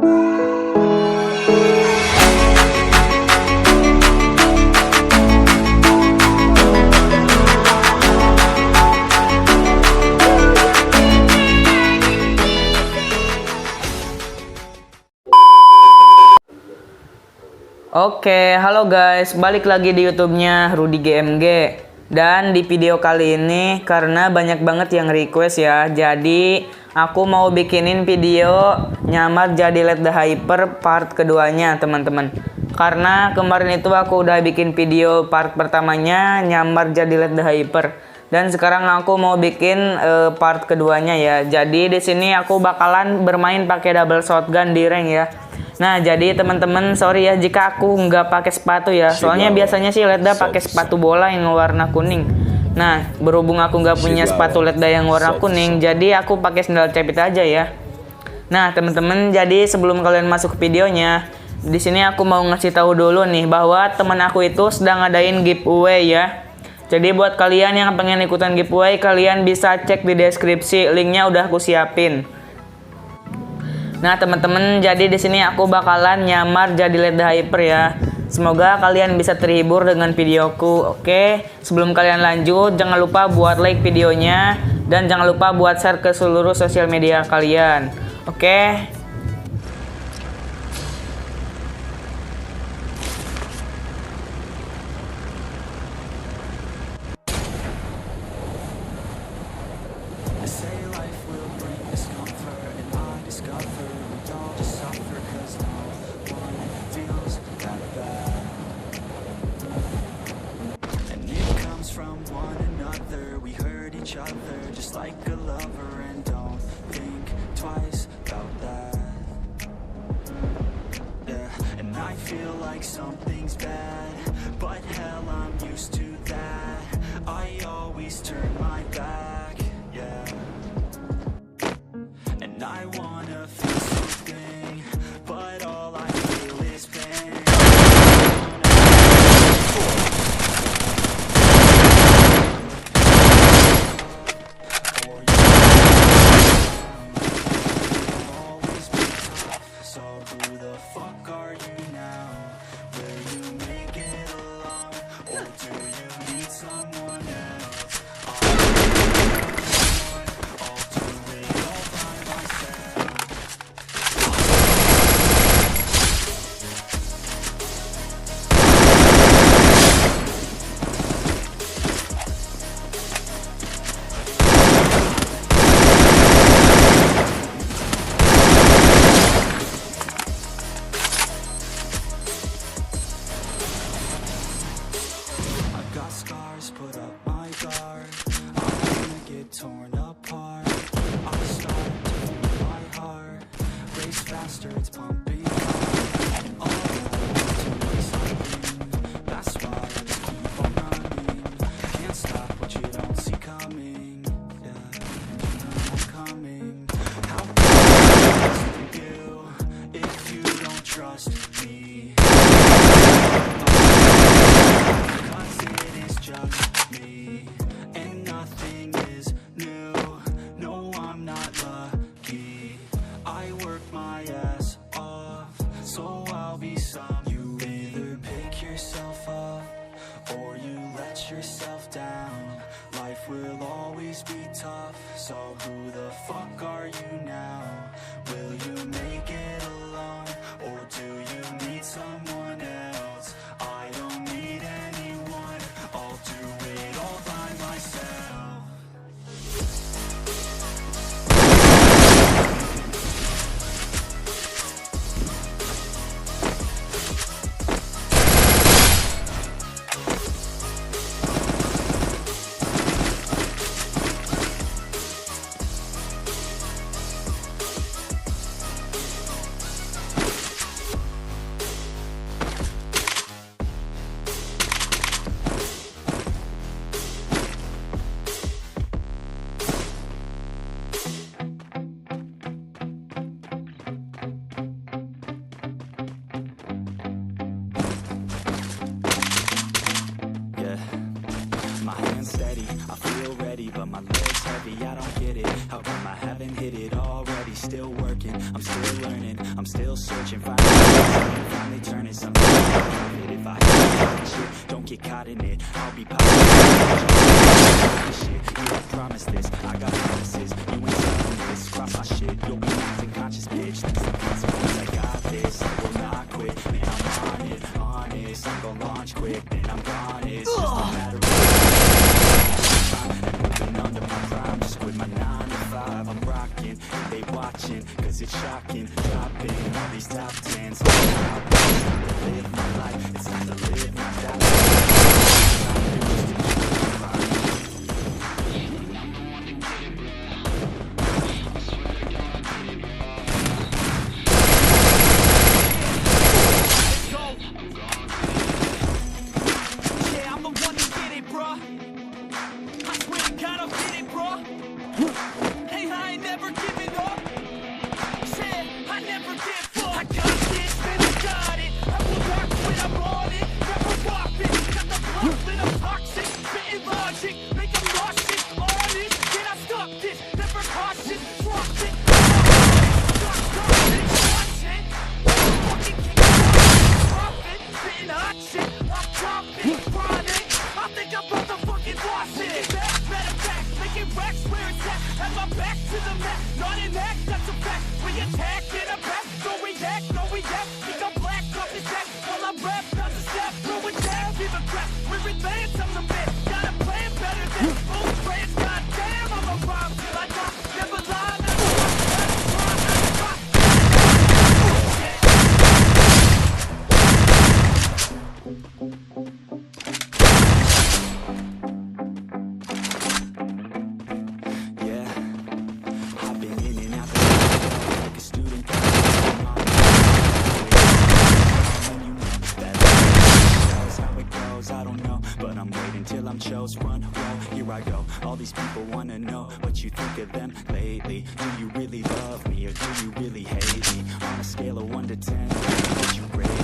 Oke, halo guys, balik lagi di YouTube-nya Rudy GMG. Dan di video kali ini karena banyak banget yang request ya, jadi aku mau bikinin video nyamar jadi Let the Hyper part keduanya, teman-teman. Karena kemarin itu aku udah bikin video part pertamanya nyamar jadi Let the Hyper, dan sekarang aku mau bikin part keduanya ya. Jadi di sini aku bakalan bermain pakai double shotgun di rank ya. Nah, jadi teman-teman, sorry ya jika aku nggak pakai sepatu ya. Soalnya biasanya sih Letda pakai sepatu bola yang warna kuning. Nah, berhubung aku nggak punya sepatu Letda yang warna kuning, jadi aku pakai sandal jepit aja ya. Nah, teman-teman, jadi sebelum kalian masuk ke videonya, di sini aku mau ngasih tahu dulu nih bahwa teman aku itu sedang ngadain giveaway ya. Jadi buat kalian yang pengen ikutan giveaway, kalian bisa cek di deskripsi, linknya udah aku siapin. Nah teman-teman, jadi di sini aku bakalan nyamar jadi Let the Hyper ya. Semoga kalian bisa terhibur dengan videoku. Oke, sebelum kalian lanjut, jangan lupa buat like videonya dan jangan lupa buat share ke seluruh sosial media kalian. Oke. Just like a lover, and don't think twice about that. Yeah, and I feel like something's bad, but hell, I'm used to that. I always turn my back, yeah. And I wanna feel something, but all I feel is pain. Put up my guard, I'm gonna get torn apart. I start to feel my heart race faster, it's pumping hard. And all I want to is something, that's why I just keep on running. Can't stop what you don't see coming, yeah, I'm coming. How can I trust you if you don't trust me? Just me, and nothing is new. No, I'm not lucky. I work my ass off learning, I'm still searching, finally turning something if I have shit, don't get caught in it, I'll be positive. Shit, you I promise this, I got promises, you ain't selling this, cross my shit, you'll be acting conscious, bitch, that's the consequence, I got this, I will not quit, man, I'm on it, honest, I'm gon' launch quick, then I'm gone, it's just a matter of time, and living under my prime, just quit my 9 to 5, I'm rocking, and they watching, cause it's shocking, dropping all these top 10s, it's time to live my life, it's time to live my die. Run, roll, here I go. All these people wanna know what you think of them lately. Do you really love me or do you really hate me? On a scale of 1 to 10, would you rate me?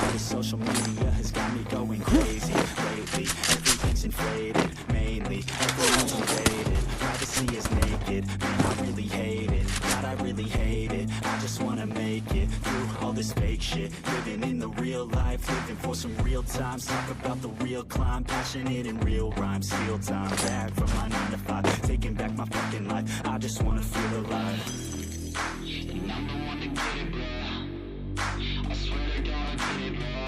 All this social media has got me going crazy lately. Everything's inflated, mainly everyone's invaded. Privacy is naked, man, I really hate it. God, I really hate it. I just wanna make it through all this fake shit. Living in the real life, living for some real times. Talk about the real climb, passionate in real rhymes. Steal time back from my 9 to 5, taking back my fucking life. I just wanna feel alive. And I'm the one to get it, bro. I swear to God, I get it, bro.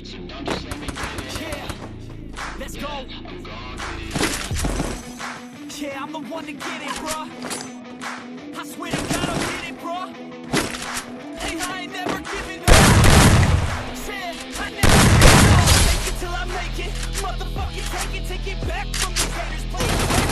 So don't just let me get it. Yeah, let's go. I'm gonna get it. Yeah, I'm the one to get it, bro. I swear to God, I'll get it, bro. Hey, I ain't never giving up. Said I never give up. Take it till I make it. Motherfucking take it back from these haters. Play it back.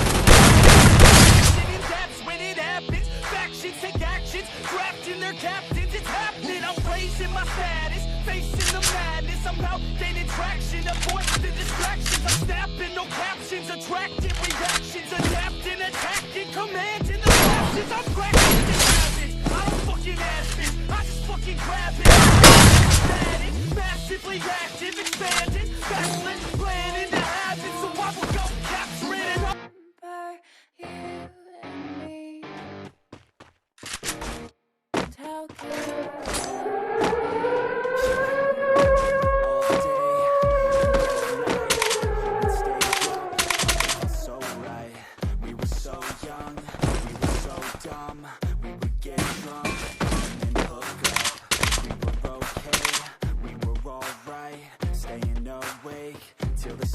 In depths when it happens. Factions take actions. Drafting their captains. It's happening. I'm raising my status. Facing the madness. I'm out gaining traction. Avoid the distractions. I'm snapping. No captions. Attracting reactions. Adapting. Attacking. Commanding the masses. I'm cracking the habits. I don't fucking ask this. I just fucking grab it. Static. Massively active. Expanding. Backslid. Planning to happen. So I will go capture it and up. You and me. How till the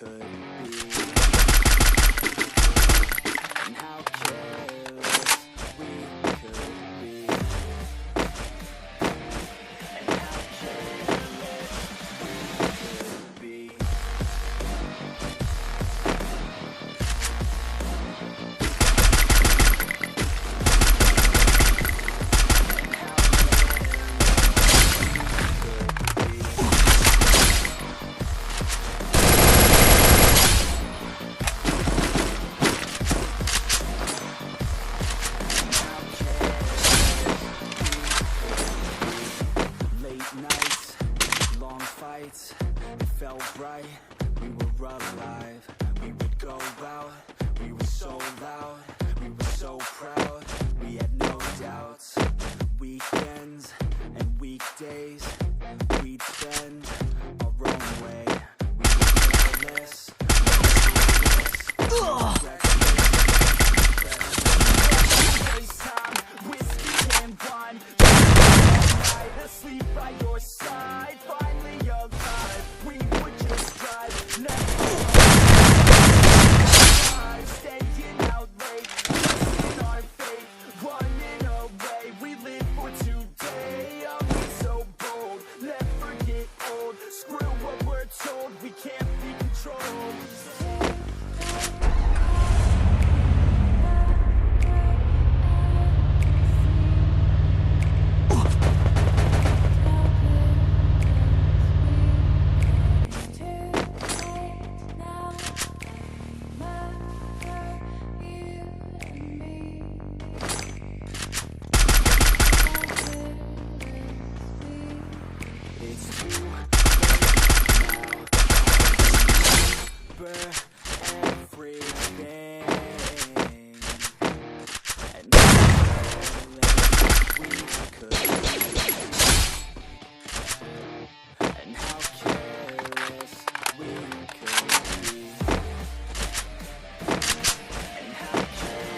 could be, and how careless we could be, and how careless we could be. It felt right, we were alive. We would go out, we were so loud, we were so proud, we had no doubts. Weekends and weekdays, we'd spend our own way. We were careless, FaceTime, whiskey and wine, night asleep by your side. Finally alive, we would just drive, staying out late, missing our fate, running away. We live for today, I'll be so bold, never get old. Screw what we're told, we can't be controlled. It's too late now, everything, and we could be, and how careless we could be, and how careless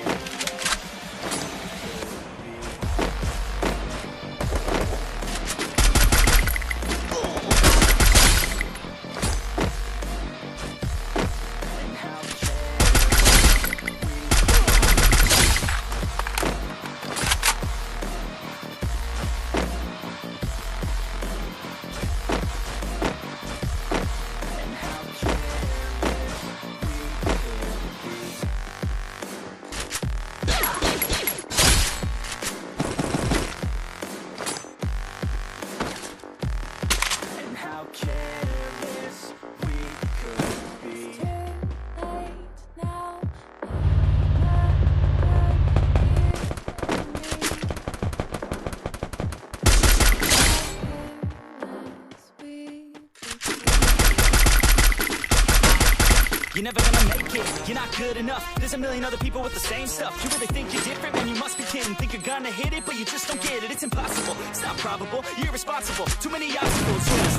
You're never gonna make it, you're not good enough. There's a million other people with the same stuff. You really think you're different, man, you must be kidding. Think you're gonna hit it, but you just don't get it. It's impossible, it's not probable, you're irresponsible. Too many obstacles, so it's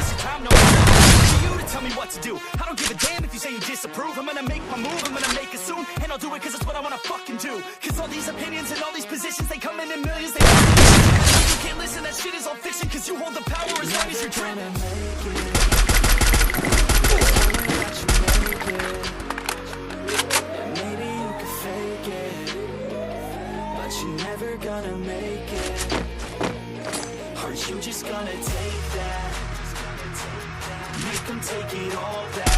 your time, no for you to tell me what to do. I don't give a damn if you say you disapprove. I'm gonna make my move, I'm gonna make it soon. And I'll do it cause it's what I wanna fucking do. Cause all these opinions and all these positions, they come in millions, they you can't listen, that shit is all fiction. Cause you hold the power as long as you're dreaming. Maybe you could fake it, but you're never gonna make it. Aren't you just gonna take that? Make them take it all back.